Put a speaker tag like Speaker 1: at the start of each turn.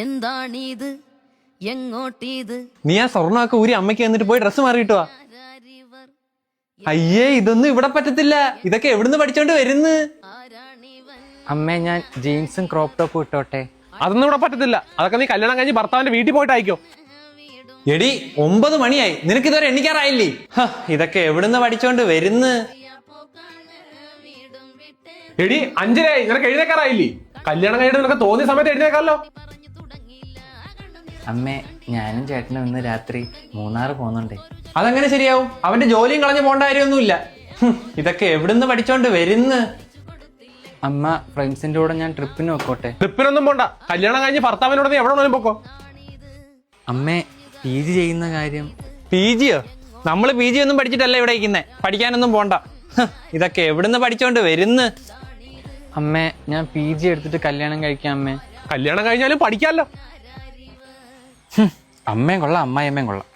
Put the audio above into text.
Speaker 1: എന്താണിത് എങ്ങോട്ടീത്
Speaker 2: നീ ആ സ്വർണ്ണമൊക്കെ ഊരി അമ്മയ്ക്ക് എന്നിട്ട് പോയി ഡ്രസ്സ് മാറിയിട്ടുവാ. അയ്യേ ഇതൊന്നും ഇവിടെ പറ്റത്തില്ല. ഇതൊക്കെ എവിടുന്ന് പഠിച്ചോണ്ട് വരുന്ന്?
Speaker 3: അമ്മേ ഞാൻ ജീൻസും ക്രോപ്പ് ടോപ്പും ഇട്ടോട്ടെ?
Speaker 4: അതൊന്നും ഇവിടെ പറ്റത്തില്ല. അതൊക്കെ നീ കല്യാണം കഴിഞ്ഞ് ഭർത്താവിന്റെ വീട്ടിൽ പോയിട്ട് അയക്കോ.
Speaker 2: എടി 9 മണിയായി, നിനക്ക് ഇതുവരെ എണ്ണിക്കാറായില്ലേ? ഇതൊക്കെ എവിടുന്ന് പഠിച്ചോണ്ട് വരുന്ന്?
Speaker 4: എടി 5:30 നിനക്ക് എഴുന്നേക്കാറായില്ലേ? കല്യാണം കഴിഞ്ഞിട്ട് നിനക്ക് തോന്നിയ സമയത്ത് എഴുന്നേക്കാമല്ലോ.
Speaker 3: അമ്മേ ഞാനും ചേട്ടനും ഇന്ന് രാത്രി മൂന്നാർ പോകുന്നുണ്ടേ.
Speaker 2: അതെങ്ങനെ ശരിയാവും? അവന്റെ ജോലിയും കളഞ്ഞു പോകേണ്ട കാര്യമൊന്നുമില്ല. ഇതൊക്കെ എവിടുന്ന് പഠിച്ചോണ്ട് വരുന്ന്?
Speaker 3: അമ്മ ഫ്രണ്ട്സിന്റെ കൂടെ ഞാൻ ട്രിപ്പിന് വെക്കോട്ടെ?
Speaker 4: ട്രിപ്പിനൊന്നും പോണ്ട. കല്യാണം കഴിഞ്ഞ് ഭർത്താവിനോട് നീ എവിടെ വേണേലും പൊക്കോ.
Speaker 3: അമ്മേ PG ചെയ്യുന്ന കാര്യം?
Speaker 2: PG യോ? നമ്മള് PG ഒന്നും പഠിച്ചിട്ടല്ല ഇവിടെ ഇരിക്കുന്നേ. പഠിക്കാനൊന്നും പോണ്ട. ഇതൊക്കെ എവിടുന്ന് പഠിച്ചോണ്ട് വരുന്ന്?
Speaker 3: അമ്മേ ഞാൻ PG എടുത്തിട്ട് കല്യാണം കഴിക്കാം അമ്മേ.
Speaker 4: കല്യാണം കഴിഞ്ഞാലും പഠിക്കാമല്ലോ.
Speaker 3: അമ്മയും കൊള്ളാം അമ്മായിയമ്മയും കൊള്ളാം.